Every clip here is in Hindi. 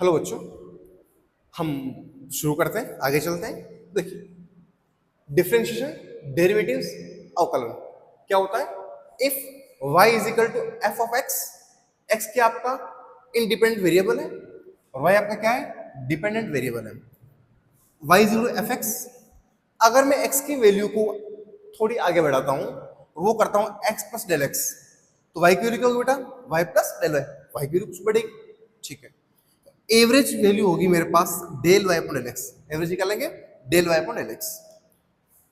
हेलो बच्चों, हम शुरू करते हैं, आगे चलते हैं। देखिए, डिफरेंशिएशन, डेरिवेटिव्स, अवकलन क्या होता है। If y is equal to f of x, x क्या आपका इंडिपेंडेंट वेरिएबल है और y आपका क्या है, डिपेंडेंट वेरिएबल है। y is equal to f x, अगर मैं x की वैल्यू को थोड़ी आगे बढ़ाता हूं, वो करता हूं x प्लस डेल एक्स, तो y की वैल्यू क्या होगी बेटा, y plus del y, y की वैल्यू कुछ बढ़ेगी। ठीक है, एवरेज वैल्यू होगी मेरे पास del y upon del x, average निकालेंगे del y upon del x.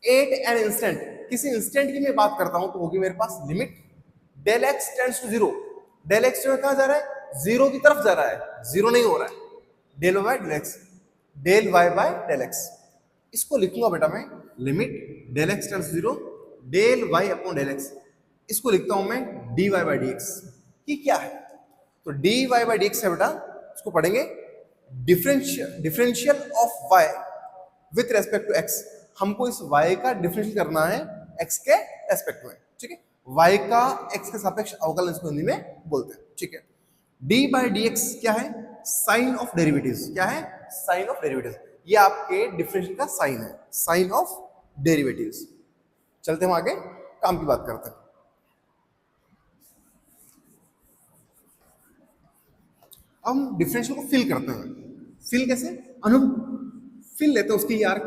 At an instant, किसी इंस्टेंट की मैं बात करता हूं तो होगी मेरे पास limit del x tends to zero, del x जो है कहां जा रहा है, जीरो की तरफ जा रहा है, जीरो नहीं हो रहा है, del y del x, del y by del x. इसको लिखूंगा बेटा मैं limit del x tends to zero del y upon del x, इसको लिखता हूं मैं d y by d x. ये क्या है, तो d y by d x है बेटा, इसको पढ़ेंगे differential of y with respect to x. हमको इस y का डिफरेंशियल करना है x के रेस्पेक्ट में। ठीक है, y का x के सापेक्ष अवकलन इसको हिंदी में बोलते हैं। ठीक है, d बाई डी एक्स क्या है, साइन ऑफ डेरिवेटिव्स। क्या है, साइन ऑफ डेरिवेटिव्स, ये आपके डिफरेंशियल का साइन है, साइन ऑफ डेरिवेटिव्स। चलते हम आगे काम की बात करते हैं। अब हम डिफरेंशियल को फिल करते हैं। फिल कैसे, फिल लेते हैं उसकी, यार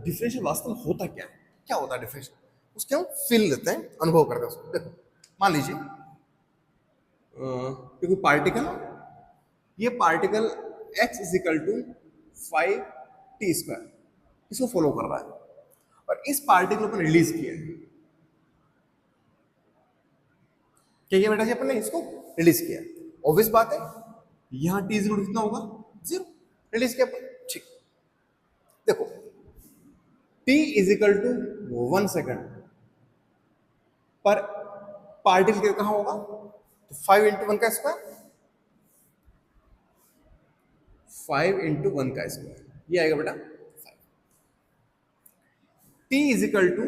डिफरेंशियल वास्तव में होता क्या है, क्या होता है डिफरेंशियल, उसके हम फिल लेते हैं, अनुभव करते हैं उसको। देखो, मान लीजिए क्योंकि पार्टिकल, ये particle x is equal to 5t², इसको फॉलो कर रहा है और इस पार्टिकल को रिलीज किया है। क्या किया बेटा जी, अपन ने इसको रिलीज किया। ऑब्वियस बात है, यहां t जीरो कितना होगा, जीरो, रिलीज किया अपन। ठीक, देखो t is equal to 1 second पर पार्टिकल कहां होगा, तो 5 इंटू 1 का स्क्वायर, 5 इंटू 1 का स्क्वायर, ये आएगा बेटा 5। t is equal to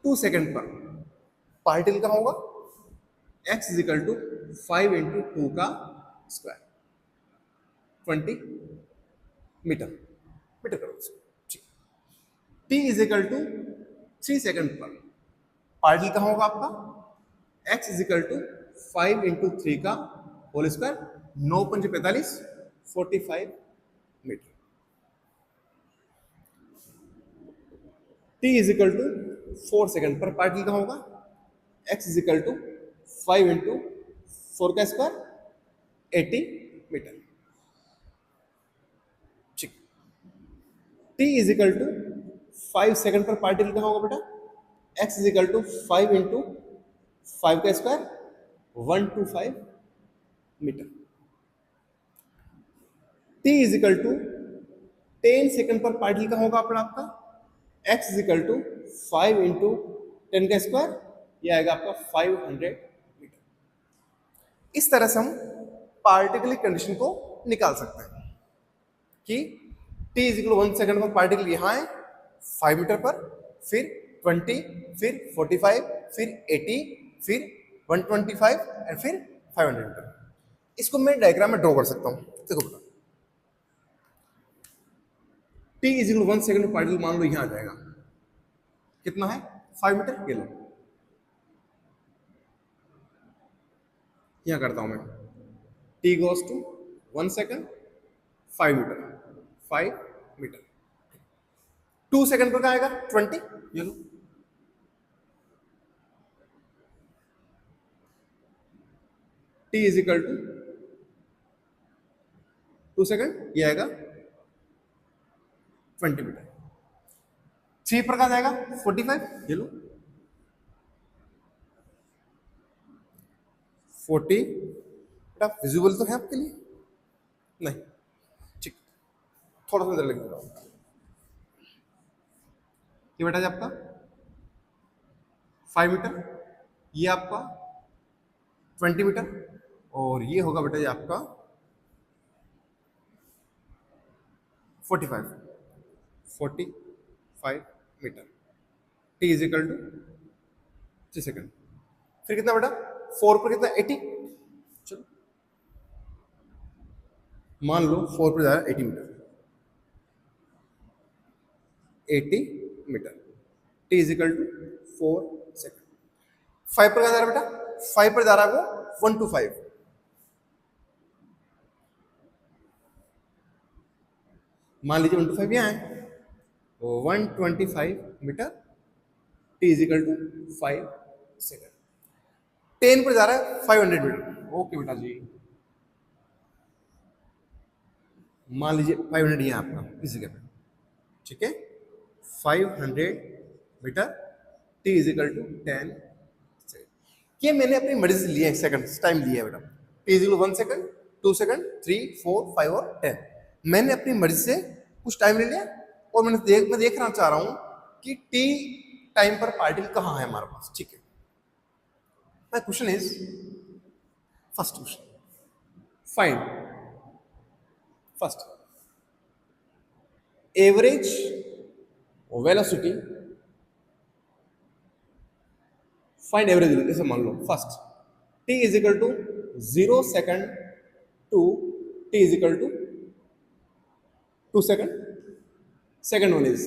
2 second पर पार्टिकल कहां होगा, x is equal to 5 into 2 का स्क्वायर, 20 मीटर, मीटर करो इसको। ठीक, t is equal to 3 second पर पार्टिकल कहां होगा आपका, x is equal to 5 into 3 का होल स्क्वायर, 9 पंजे 45, 45 metre. t is equal to 4 second पर पार्टिकल कहां होगा, x is equal to 5 into 4 का स्क्वायर, 80 मीटर। ठीक, t is equal to 5 second पर पार्टिकल कहां होगा बेटा, x is equal to 5 into 5 का square, 125 metre. t is equal to 10 second पर पार्टिकल कहां होगा अपना आपका, x is equal to 5 into 10 का स्क्वायर, ये आएगा आपका 500 मीटर। इस तरह से हम पार्टिकल की कंडीशन को निकाल सकते हैं कि t इज इक्वल 1 सेकेंड पर पार्टिकल यहां है 5 मीटर पर, फिर 20, फिर 45, फिर 80, फिर 125 एंड फिर 500 मीटर। इसको मैं डायग्राम में ड्रॉ कर सकता हूं। देखो बेटा, t इज इक्वल 1 सेकेंड पर पार्टिकल मान लो यहां आ जाएगा, कितना है 5 मीटर, ये लो यहां करता हूं मैं, t goes to 1 second 5 metre, 5 metre. 2 second पर क्या आएगा 20, ये लो, t is equal to 2 second, ये आएगा 20 मीटर। 3 पर क्या जाएगा 45, ये लो 40, बेटा विजिबल तो है आपके लिए, नहीं, ठीक, थोड़ा सा इधर लिख देता हूं। ये बेटा जी आपका 5 मीटर, ये आपका 20 मीटर, और ये होगा बेटा जी आपका 45, 45 metre. t is equal to 3 second, फिर कितना बेटा 4 पर कितना 80, चलो मान लो 4 पर जा रहा है 80 metre, 80 metre, t is equal to 4 second. 5 पर क्या जा रहा है बेटा, 5 पर जा रहा है वो 1 to 5, मान लीजिए 1 to 5 यहाँ है, 125 metre, t is equal to 5 second. 10 पर जा रहा है 500 मीटर, ओके बेटा जी, मान लीजिए 500 ही है आपका इस जगह पे, ठीक है, 500 metre, t is equal to 10 second. ये मैंने अपनी मर्जी से लिया है, सेकंड टाइम लिया है बेटा, T is equal 1 second, 2 second, 3, 4, 5 और 10, मैंने अपनी मर्जी से कुछ टाइम ले लिया और मैं देखना चाह रहा हूं कि टी टाइम पर पार्टिकल कहां है हमारे पास, ठीक है। My question is, first question, find first average velocity, find average, जैसे मान लो first t is equal to 0 second to t is equal to 2 second, second one is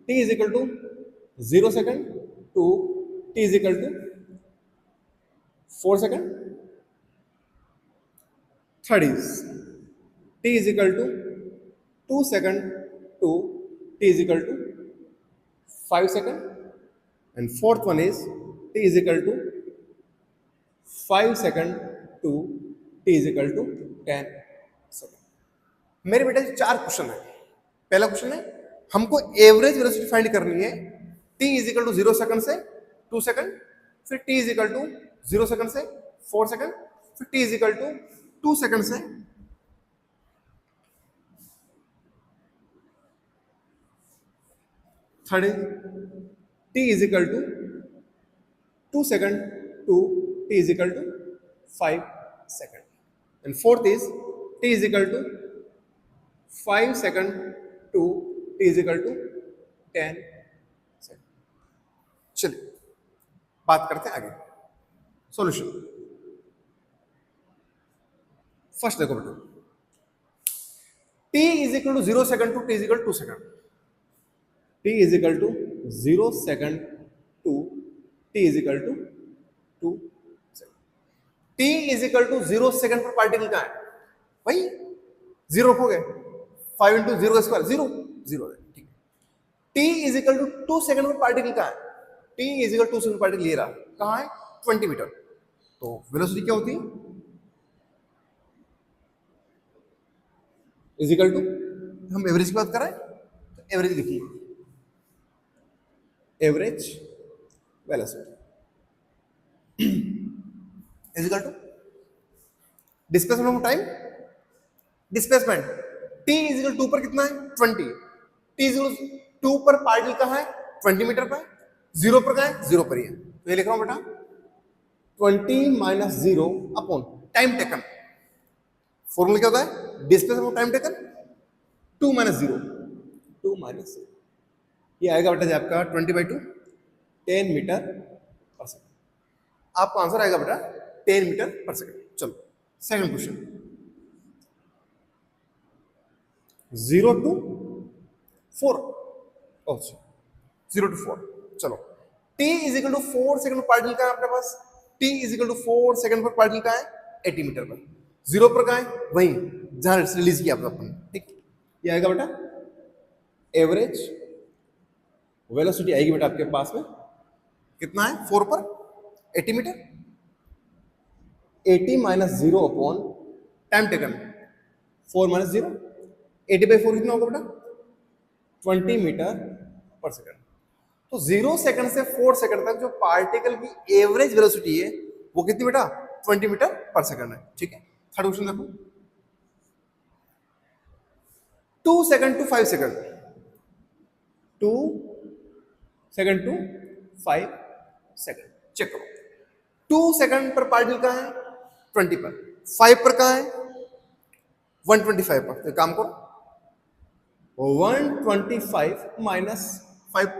t is equal to 0 second to t is equal to 4 second, third is t is equal to 2 second to t is equal to 5 second, and fourth one is t is equal to 5 second to t is equal to 10 second। मेरे बेटा चार क्वेश्चन है। पहला क्वेश्चन है हमको एवरेज वेलोसिटी फाइंड करनी है, t is equal to 0 second से 2 सेकंड, फिर t is equal to 0 second से 4 सेकंड, फिर t is equal to 2 second से third t is equal to 2 second to t is equal to 5 second, and fourth is t is equal to 5 second to t is equal to 10 second। चलिए बात करते हैं आगे, सॉल्यूशन। फर्स्ट देखो बेटा, t is equal to 0 second to t is equal to 2 second, t is equal to 0 second to t is equal to 2 second। t is equal to 0 second पर पार्टिकल का है भाई, 0 हो गए, 5 इंटू 0 स्क्वायर 0 0 है, ठीक है। t is equal to 2 second पर पार्टिकल का है, t is equal to 2 second particle ले रहा कहाँ है 20 मीटर, तो वेलोसिटी क्या होती है इज इक्वल टू, हम एवरेज की बात कर रहे हैं तो एवरेज लिखिए, average velocity is equal to displacement of time, displacement t is equal 2 पर कितना है 20, t इज इक्वल 2 पर पार्टिकल कहाँ है 20 मीटर पर, 0 पर कहाँ है 0 पर ही है, तो ये लिख रहा हूं बेटा 20 minus 0 upon time taken, formula क्या होता है displacement of time taken 2 minus 0, 2 minus 0, ये आएगा बेटा जी आपका 20/2 10 मीटर पर सेकंड, आपका आंसर आएगा बेटा 10 मीटर पर सेकंड। चलो सेकंड क्वेश्चन, 0 to 4, 0 to 4, चलो t is equal to 4 second पर पार्टिकल का है अपने पास, t is equal to 4 second पर पार्टिकल का है 80 मीटर पर, 0 पर का है वहीं जहां रिलीज किया अपन, ठीक, ये आएगा बेटा एवरेज वेलोसिटी आएगी बेटा आपके पास में कितना है 4 पर 80 metre, 80 minus 0 upon time taken 4 minus 0, 80/4 कितना होगा बेटा 20 मीटर पर सेकंड। तो 0 सेकंड से 4 सेकंड तक जो पार्टिकल की एवरेज वेलोसिटी है वो कितनी बेटा 20 मीटर पर सेकंड है, ठीक है। थर्ड क्वेश्चन देखो, 2 second to 5 second, 2 second to 5 second, check करो 2 सेकंड पर पार्टिकल का है 20 पर, 5 पर का है 125 पर, तो काम करो 125 माइनस 5,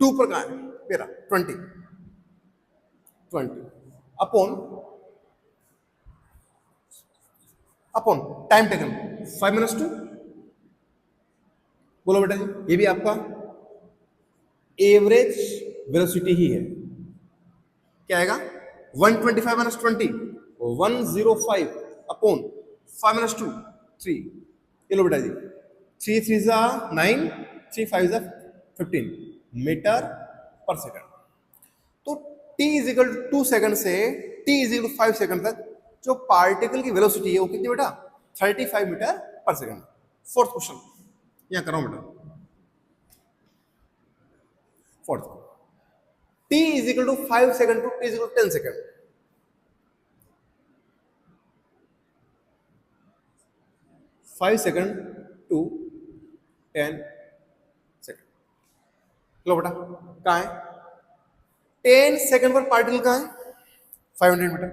2 पर का है मेरा 20 अपॉन अपॉन टाइम टेकन 5 - 2। बोलो बेटा जी, ये भी आपका एवरेज वेलोसिटी ही है। क्या आएगा? 125 - 20 105 अपॉन 5 - 2 3। ये लो बेटा जी, 3 3 3 5 15 मीटर पर सेकंड। तो t is equal to 2 second से t is equal to 5 second तक जो पार्टिकल की वेलोसिटी है वो कितनी बेटा? 35 metre per second. Fourth question यहां कर रहा हूं बेटा। Fourth, t is equal to 5 second to t is equal to 10 second. 5 second to 10 second. लो बेटा, कहां है? 10 सेकंड पर पार्टिकल कहां है? 500 मीटर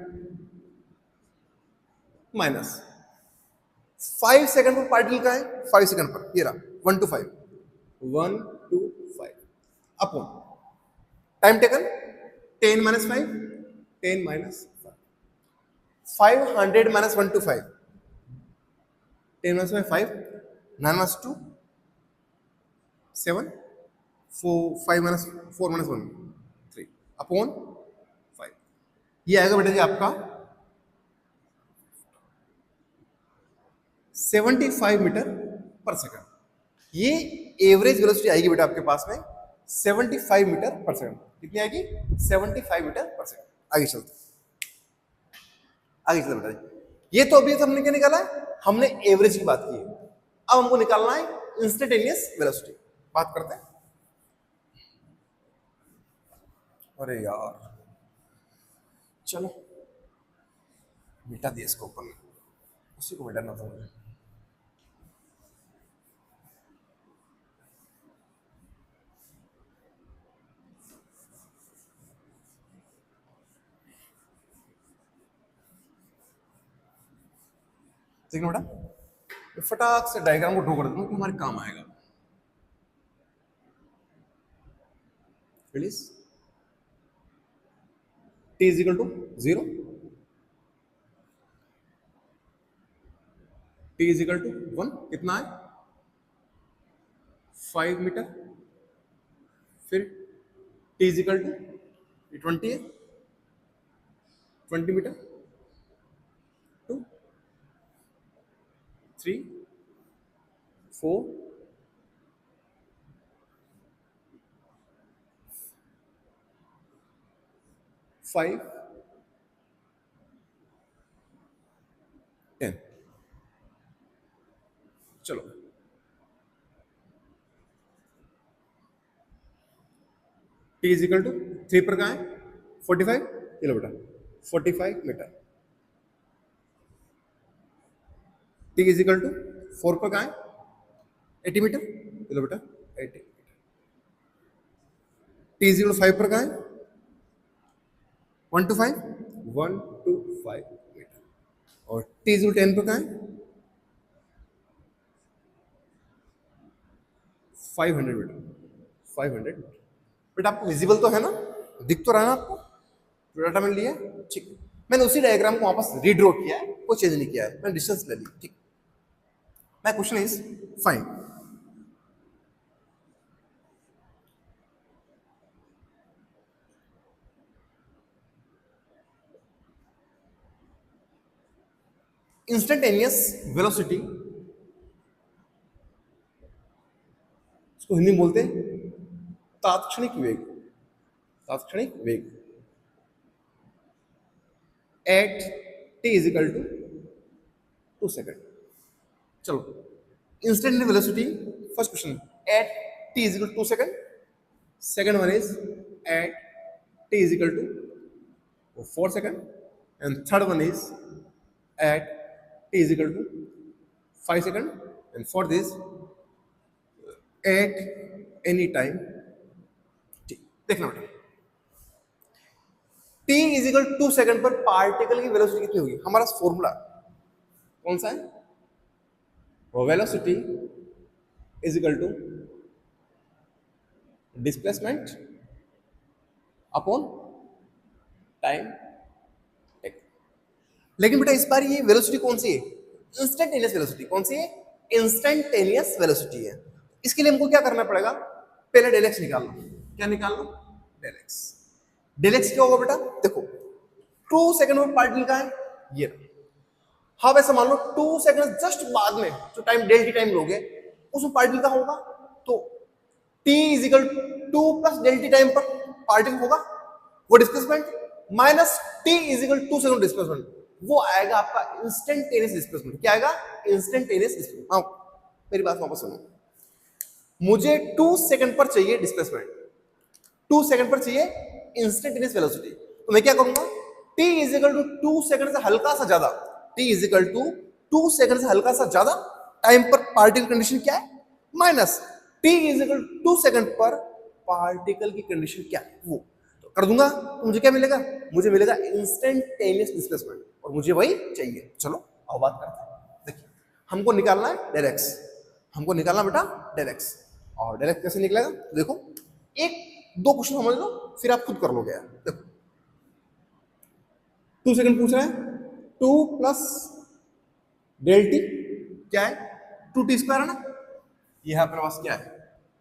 माइनस 5 सेकंड पर पार्टिकल कहां है? 5 सेकंड पर, ये रहा 1 to 5 1 to 5 upon time taken 10 - 5 10 - 5 500 - 1 to 5 10 - 5 5 9 - 2 7 4 5 - 4 - 1 3 upon 5। ये आएगा बेटा जी आपका 75 मीटर पर सेकंड। ये एवरेज वेलोसिटी आएगी बेटा आपके पास में 75 मीटर पर सेकंड। कितनी आएगी? 75 मीटर पर सेकंड। आगे चलते, आगे चलते बेटा जी। ये तो अभी हमने क्या निकाला है? हमने एवरेज की बात की है। अब हमको निकालना है इंस्टेंटेनियस वेलोसिटी। बात करते हैं। अरे यार, चलो मिटा दिया इसको ऊपर में, उसी को मिटाना था मुझे। ठीक है बेटा, फटाक से डायग्राम को ड्रॉ कर देता हूँ, हमारे काम आएगा। Please t is equal to 0, t is equal to 1 कितना है? 5 मीटर। फिर t इज इक्वल टू 20 है, 20 मीटर 2 3 4 5 10। चलो t इज इक्वल टू 3 पर कहाँ है? 45 kilometre 45 metre. t is equal to 4 पर कहाँ है? 80 metre kilometre 80 metre. t is equal to 5 पर कहाँ है? 1 to 5 1 to 5 मीटर। और t इज इक्वल टू 10 पर कहाँ है? 500 मीटर 500 मीटर। बेटा आपको विजिबल तो है ना? दिख तो रहा है ना आपको? जो डाटा मैंने लिया है, ठीक। मैंने उसी डायग्राम को वापस रीड्रॉ किया है, कोई चेंज नहीं किया है, मैंने डिस्टेंस ले ली, ठीक। My question is fine instantaneous velocity, इसको हिंदी में बोलते हैं तात्क्षणिक वेग। तात्क्षणिक वेग at t is equal to 2 second. चलो instantaneous velocity, first question at t is equal to 2 second. Second one is at t is equal to 4 second. And third one is at t is equal to 5 seconds, and for this at any time t। देखना बेटा, t is equal to 2 second पर पार्टिकल की वेलोसिटी कितनी होगी? हमारा फॉर्मूला कौन सा है? Velocity is equal to displacement upon time. लेकिन बेटा इस बार ये वेलोसिटी कौन सी है? इंस्टेंटेनियस वेलोसिटी कौन सी है? इंस्टेंटेनियस वेलोसिटी है। इसके लिए हमको क्या करना पड़ेगा? पहले डेल एक्स निकालना। क्या निकालना? Del x. डेल एक्स क्या होगा बेटा? देखो 2 सेकंड में पार्टिकल का है ये। हाँ वैसे मान लो 2 सेकंड जस्ट बाद में जो टाइम डेल टी टाइम लोगे उसमें पार्टिकल का होगा, तो t is equal 2 plus del t time पर पार्टिकल होगा वो displacement minus t is equal 2 second displacement, वो आएगा आपका इंस्टेंटेनियस डिस्प्लेसमेंट। क्या आएगा? Instantaneous displacement. हाँ मेरी बात वापस सुनो, मुझे 2 सेकंड पर चाहिए डिस्प्लेसमेंट, 2 सेकंड पर चाहिए इंस्टेंटेनियस वेलोसिटी, तो मैं क्या करूंगा? t इजिकल टू 2 सेकंड से हल्का सा ज्यादा, t इजिकल टू 2 सेकंड से हल्का सा ज्यादा टाइम पर पार्टिकल कंडीशन क्या है माइनस t इजिकल 2 सेकंड पर पार्टिकल की कंडीशन क्या है वो तो कर दूंगा, तो मुझे क्या मिलेगा? मुझे मिलेगा इंस्टेंटेनियस डिस्प्लेसमेंट, और मुझे वही चाहिए। चलो अब बात करते हैं। देखिए हमको निकालना है डेल एक्स, हमको निकालना बेटा डेल एक्स, और डेल एक्स कैसे निकलेगा? देखो एक दो क्वेश्चन समझ लो फिर आप खुद कर लोगे यार। देखो 2 सेकंड पूछ रहा है, 2 प्लस डेल टी क्या है? 2t स्क्वायर है ना, यह अपने पास क्या है?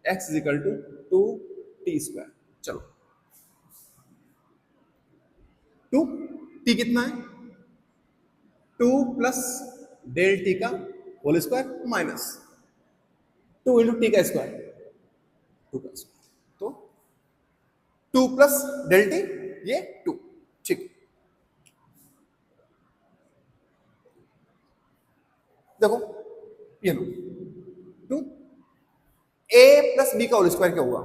x is equal to 2t square. चलो 2t कितना है? 2 प्लस डेल टी का whole square minus 2 into t का स्क्वायर, 2 का स्क्वायर, तो 2 प्लस डेल टी ये 2। ठीक, देखो ये लो 2 a प्लस बी का होल स्क्वायर क्या हुआ?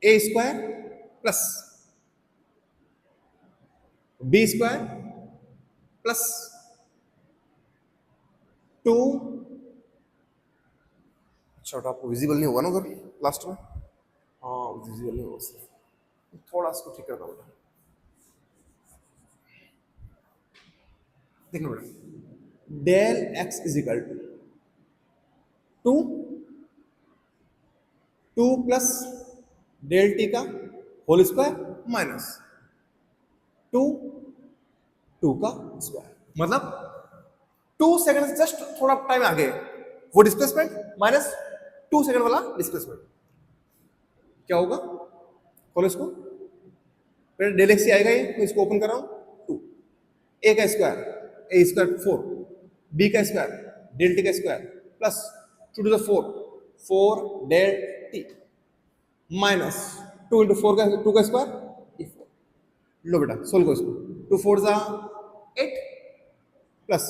a square plus B square plus 2, छोटा आपको विजिबल नहीं होगा ना उधर लास्ट में? हाँ विजिबल नहीं होगा, थोड़ा इसको ठीक करना होगा। देखना बेटा del x is equal to 2 plus del t का होल स्क्वायर माइनस 2 2 का स्क्वायर, मतलब 2 सेकंड से जस्ट थोड़ा टाइम आगे वो डिस्प्लेसमेंट माइनस 2 सेकंड वाला डिस्प्लेसमेंट क्या होगा? खोलो इसको, पहले डेल एक्स आएगा ये, मैं इसको ओपन कर रहा हूं 2 a का स्क्वायर a स्क्वायर 4 b का स्क्वायर डेल टी का square plus 2 to the 4 del t minus 2 into 4 का 2 का स्क्वायर ये 4। लो बेटा सोल्व करो इसको, 2 4 जा 8 प्लस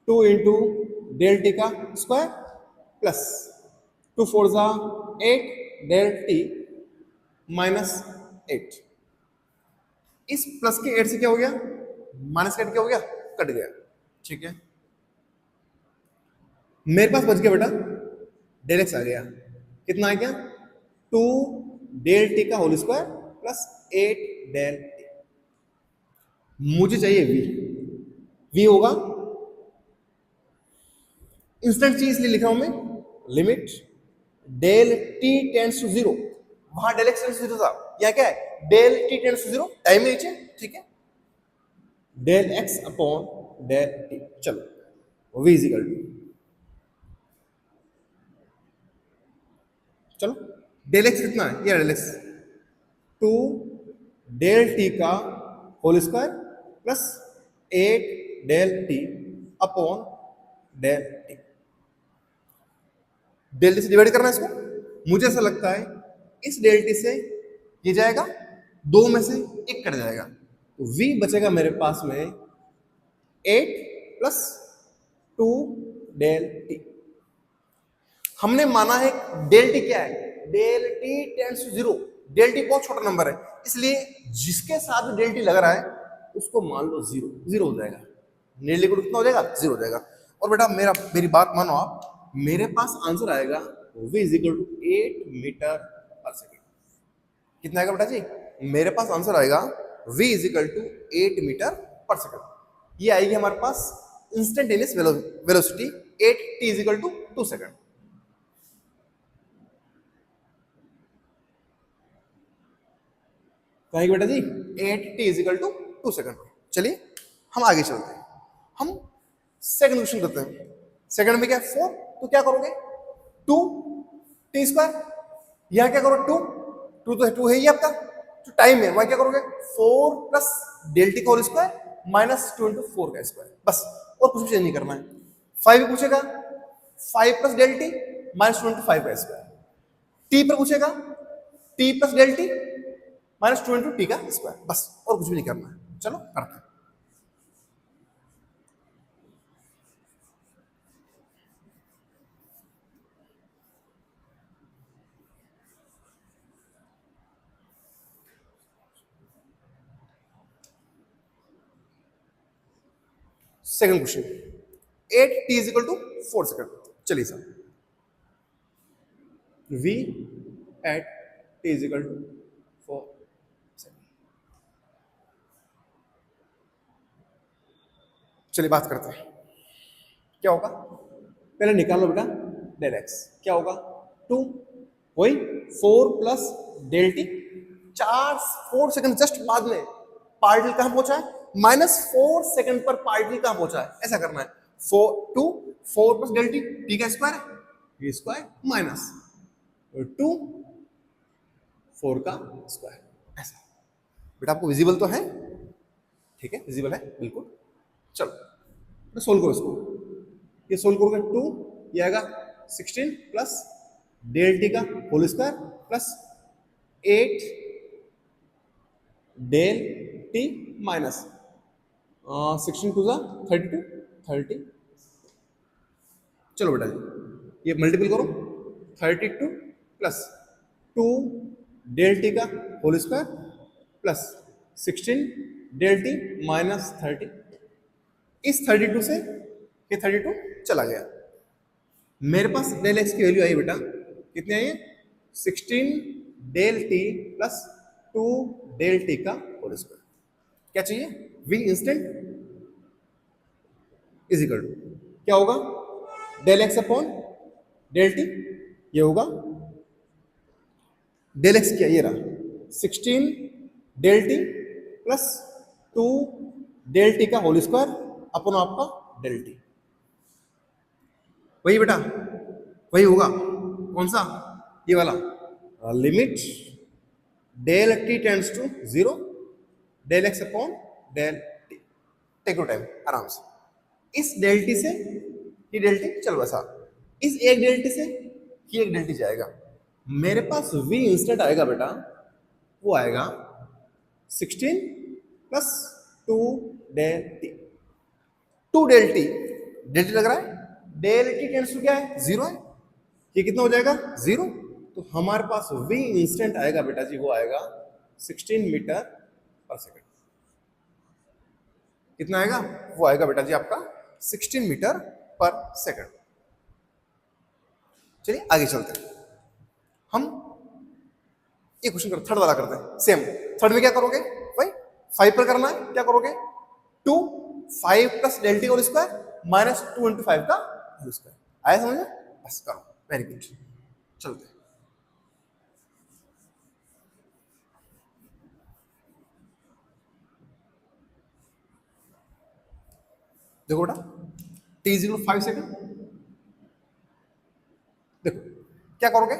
2 इंटू डेल टी का स्क्वायर प्लस 2 4 जा 8 डेल टी माइनस 8। इस प्लस के 8 से क्या हो गया? माइनस का 8 क्या हो गया? कट गया। ठीक है, मेरे पास बच गया बेटा डेल एक्स आ गया, कितना आ गया? 2 डेल टी का whole square plus 8 del t. मुझे चाहिए वी, वी होगा इंस्टेंट चीज इसलिए लिखा हूं मैं, limit del t tends to 0, वहां डेल एक्स टेंड्स टू 0 था, यहां क्या है? Del t tends to 0, time में नीचे। ठीक है, del x upon del t. चलो वी इजिकल टू, चलो डेल एक्स कितना है? ये डेल एक्स 2 डेल टी का whole square plus 8 del t upon del t. Del t से डिवाइड करना है इसको, मुझे ऐसा लगता है इस डेल टी से ये जाएगा, दो में से एक कट जाएगा, तो v बचेगा मेरे पास में 8 प्लस 2 डेल टी। हमने माना है डेल टी क्या है? Del t tends to 0, del t बहुत छोटा नंबर है, इसलिए जिसके साथ डेल टी लग रहा है उसको मान लो 0, 0 हो जाएगा, नियर लिक्विड कितना हो जाएगा? 0 हो जाएगा। और बेटा मेरी बात मानो आप, मेरे पास आंसर आएगा v is equal to 8 metre per second. कितना आएगा बेटा जी? मेरे पास आंसर आएगा v is equal to 8 metre per second. ये आएगी हमारे पास instantaneous velocity 8t is equal to 2 second. कहेंगे बेटा जी 8t is equal to 2 second. चलिए हम आगे चलते हैं, हम सेकंड क्वेश्चन करते हैं। सेकंड में क्या है 4, तो क्या करोगे 2 टी स्क्वायर, यहां क्या करो 2 तो 2 है ही आपका, तो टाइम है वहां क्या करोगे 4 प्लस डेल टी का होल स्क्वायर माइनस 2 इंटू 4 का स्क्वायर, बस और कुछ भी चेंज नहीं करना है। 5 पूछेगा 5 plus del t minus 2 into 5 का स्क्वायर, टी पर पूछेगा t plus del t minus 2 into t का स्क्वायर, बस और कुछ भी नहीं करना है। चलो करते हैं। Second question 8 t is equal to 4 second. चलिए sir, v at t is equal to 4 second. चलिए बात करते हैं क्या होगा, पहले निकाल लो बेटा डेल एक्स, क्या होगा 2 वही 4 plus del t, 4 second just बाद में पार्टिकल कहां पहुंचा है -4 सेकंड पर पार्टिकल कहां पहुंचा है, ऐसा करना है 4 प्लस डेल टी, टी का स्क्वायर है ये स्क्वायर माइनस 2 4 का स्क्वायर, ऐसा। बेटा आपको विजिबल तो है, ठीक है विजिबल है बिल्कुल। चलो सोल्व करो इसको, ये सोल्व करोगे 2 ये आएगा 16 प्लस डेल टी का whole square plus 8 del t minus 16 to 32 30। चलो बेटा जी ये मल्टीपल करो 32 प्लस 2 डेल टी का whole square plus 16 del t minus 30। इस 32 से ये 32 चला गया, मेरे पास डेल एक्स की वैल्यू आई बेटा कितनी आई है 16 del t plus 2 del t का होल स्क्वायर। क्या चाहिए v instant is equal to क्या होगा del x upon del t, ये होगा डेल एक्स क्या ये रहा 16 del t plus 2 del t का होल स्क्वायर अपॉन आपका डेल टी, वही बेटा वही होगा कौन सा ये वाला limit del t tends to 0 del x upon del t. Take time आराम से, इस डेल टी से ये डेल टी चल बसा, इस एक डेल टी से ये एक डेल टी जाएगा, मेरे पास v इंस्टेंट आएगा बेटा वो आएगा 16 plus 2 del t, 2 del t लग रहा है, डेल टी टेंड्स टू क्या है 0 है, ये कितना हो जाएगा 0, तो हमारे पास v इंस्टेंट आएगा बेटा जी वो आएगा 16 मीटर पर सेकंड। कितना आएगा वो आएगा बेटा जी आपका 16 मीटर पर सेकंड। चलिए आगे चलते हैं, हम ये क्वेश्चन कर थर्ड वाला करते हैं। सेम थर्ड में क्या करोगे भाई 5 पर करना है, क्या करोगे 2 5 plus del t whole square minus 2 into 5 का होल स्क्वायर। आया समझ में, बस करो वेरी गुड। चलते हैं देखो बेटा टी इज 5 सेकंड, देखो क्या करोगे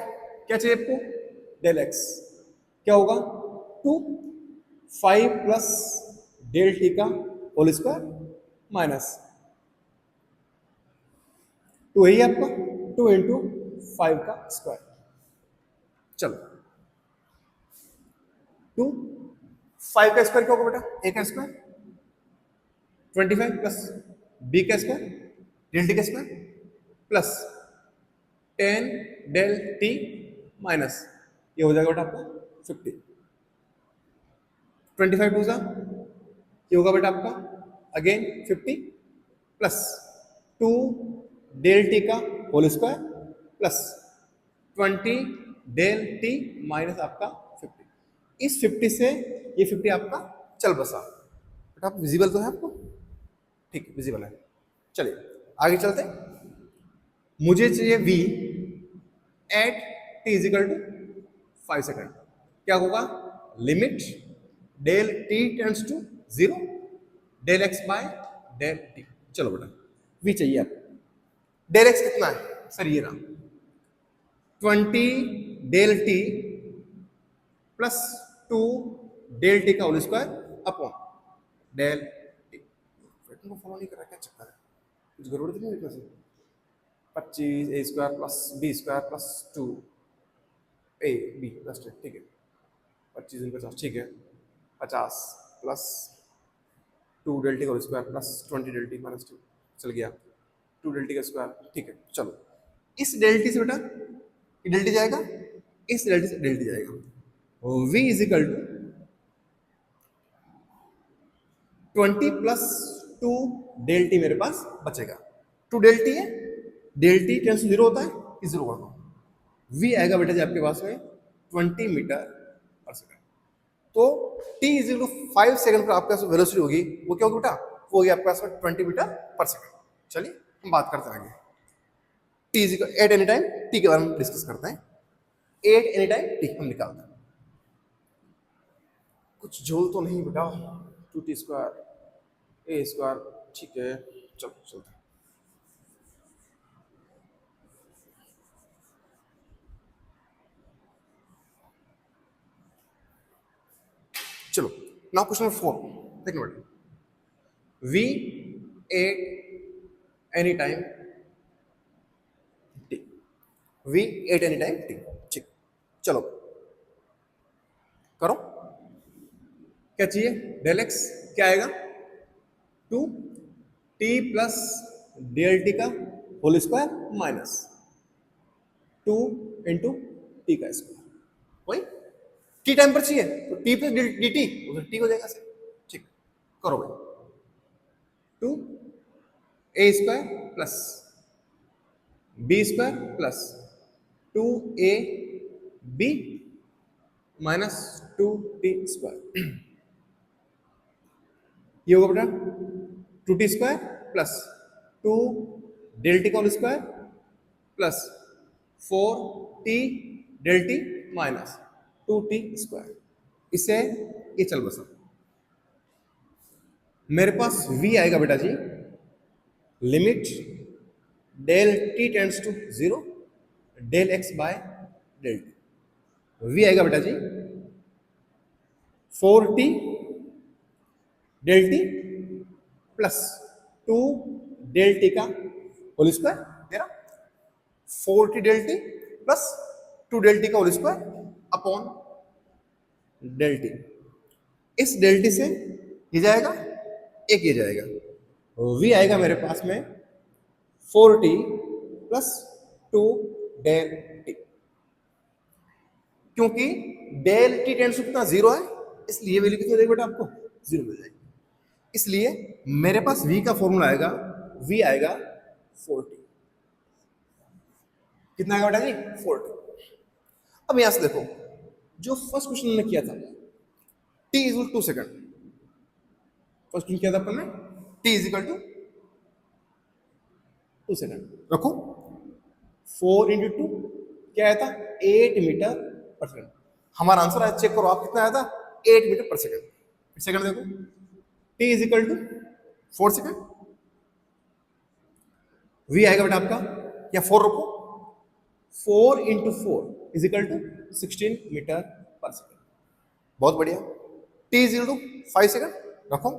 क्या चाहिए आपको डेल एक्स, क्या होगा 2 5 प्लस डेल टी का होल स्क्वायर माइनस 2 है आपका 2 इंटू 5 का स्क्वायर। चलो 2 5 का स्क्वायर क्या होगा बेटा a का स्क्वायर 25 प्लस b का स्क्वायर डेल टी का square plus 10 del t minus ये हो जाएगा बेटा आपका 50, 25 टू ये होगा बेटा आपका अगेन 50 प्लस 2 डेल टी का whole square plus 20 del t minus आपका 50। इस 50 से ये 50 आपका चल बसा बेटा, आप विजिबल तो है आपको, ठीक है विजिबल है। चलिए आगे चलते हैं, मुझे चाहिए v at t is equal to 5 second, क्या होगा limit del t tends to 0 del x by del t. चलो बेटा v चाहिए आपको। डेल एक्स कितना है सर, ये रहा 20 del t plus 2 del t का whole square upon del t. को फॉलो नहीं कर रहा, क्या चक्कर है, कुछ गड़बड़ तो नहीं है इसमें? 25 A square plus B square plus 2 A B plus 10, ठीक है। 25 50, ठीक है। 50 प्लस 2 डेल टी का whole square plus 20 del t minus 2, चल गया 2 डेल टी का स्क्वायर, ठीक है। चलो इस डेल टी से बेटा ये डेल टी जाएगा, इस डेल टी से डेल टी जाएगा। v is equal to 20 plus 2 del t मेरे पास बचेगा। 2 डेल टी है, डेल टी टेंस जीरो होता है, इस जीरो कर दो। v आएगा बेटा जी आपके पास में 20 मीटर पर सेकंड। तो t is equal to 5 second पर आपके पास वेलोसिटी होगी, वो क्या होगी बेटा, वो होगी आपके पास में 20 मीटर पर सेकंड। चलिए हम बात करते हैं आगे। t is equal at any time t के बारे में डिस्कस करते हैं। एट एनी टाइम t हम निकालते हैं। कुछ झोल तो नहीं बेटा, 2t स्क्वायर ए स्क्वायर, ठीक है। चलो चलते हैं। चलो नाउ क्वेश्चन नंबर 4, देखना बेटा। v at any time t, v at any time t, ठीक। चलो करो, क्या चाहिए, डेल एक्स क्या आएगा 2 टी प्लस डेल टी का whole square minus 2 into t का स्क्वायर। वही टी टाइम पर चाहिए तो टी प्लस डी टी, उधर टी हो जाएगा सर, ठीक। करो भाई 2 A square plus B square plus 2 A B minus 2 t square. ये होगा बेटा 2t square plus 2 del t का whole square plus 4t del t minus 2t square. इससे ये चल बसा, मेरे पास v आएगा बेटा जी limit del t tends to 0 del x by del t. v आएगा बेटा जी 4t del t plus 2 del t का होल स्क्वायर, मेरा 4t del t plus 2 del t का whole square upon del t. इस डेल टी से ये जाएगा, एक ये जाएगा, v आएगा मेरे पास में 4t प्लस 2 डेल टी। क्योंकि डेल टी टेंड्स टू कितना 0 है, इसलिए वैल्यू कितनी देगी बेटा आपको 0 मिल जाएगी। इसलिए मेरे पास v का फॉर्मूला आएगा, v आएगा 4t। कितना आएगा बेटा जी 4t। अब यहां से देखो जो फर्स्ट क्वेश्चन हमने किया था t is equal 2 second, first question किया था अपन ने t is equal to 2 second. रखो 4 इंटू 2 क्या आया था 8 मीटर पर सेकंड। हमारा आंसर आया, चेक करो आप, कितना आया था 8 मीटर पर सेकंड। सेकंड देखो t is equal to 4 second, v आएगा बेटा आपका, या 4 रखो, 4 into 4 is equal to 16 metre per second. बहुत बढ़िया। t is equal to 5 second, रखो,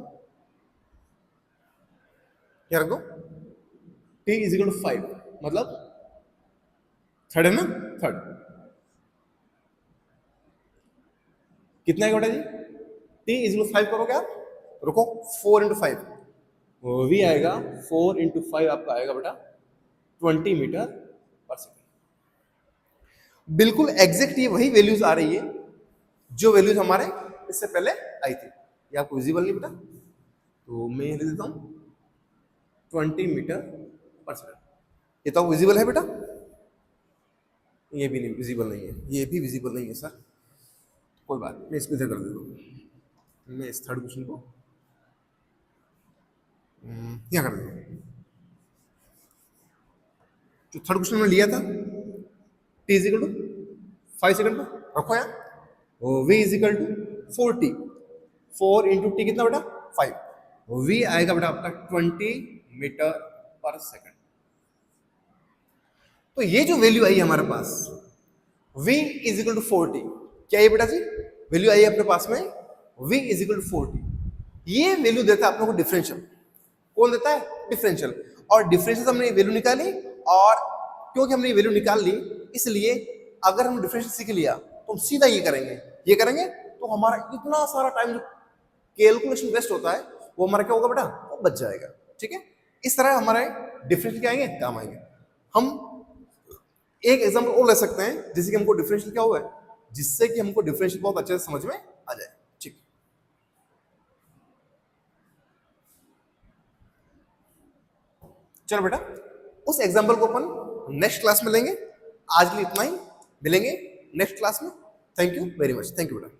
क्या रख दो, t इज इक्वल टू 5, मतलब थर्ड है ना, थर्ड। कितना है बेटा जी t इज इक्वल टू 5 करोगे आप, रुको 4 इंटू 5, v आएगा 4 इंटू 5 आपका आएगा बेटा 20 मीटर पर सेकंड। बिल्कुल एग्जैक्ट ये वही वैल्यूज आ रही है जो वैल्यूज हमारे इससे पहले आई थी। ये आपको विजिबल नहीं बेटा, तो मैं लिख देता हूं 20 मीटर पर सेकंड। ये तो विजिबल है बेटा, ये भी नहीं विजिबल नहीं है, ये भी विजिबल नहीं है सर, कोई बात नहीं, मैं इसको इधर कर देता हूँ। मैं इस थर्ड क्वेश्चन को यहाँ कर देता हूँ। जो थर्ड क्वेश्चन में लिया था t is equal to 5 second पर, रखो यार, v is equal to 4t, 4 into t कितना बेटा 5, v आएगा बेटा आपका 20 मीटर पर सेकंड। तो ये जो वैल्यू आई है हमारे पास v इज इक्वल टू 40, क्या है बेटा जी वैल्यू आई है अपने पास में v इज इक्वल टू 40, ये वैल्यू देता है आप लोगों को डिफरेंशियल। कौन देता है? डिफरेंशियल। और डिफरेंशियल से हमने वैल्यू निकाली, और क्योंकि हमने वैल्यू निकाल ली इसलिए अगर हम डिफरेंशियल सीख लिया तो हम सीधा ये करेंगे तो हमारा इतना सारा टाइम जो कैलकुलेशन वेस्ट होता है वो हमारा क्या होगा बेटा, वो बच जाएगा। ठीक है, इस तरह हमारे डिफरेंशियल क्या आएंगे, काम आएंगे। हम एक एग्जांपल और ले सकते हैं जिससे कि हमको डिफरेंशियल क्या हुआ है, जिससे कि हमको डिफरेंशियल बहुत अच्छे से समझ में आ जाए। ठीक, चलो बेटा उस एग्जांपल को अपन नेक्स्ट क्लास में लेंगे। आज के लिए इतना ही, मिलेंगे नेक्स्ट क्लास में। Thank you very much. Thank you बेटा।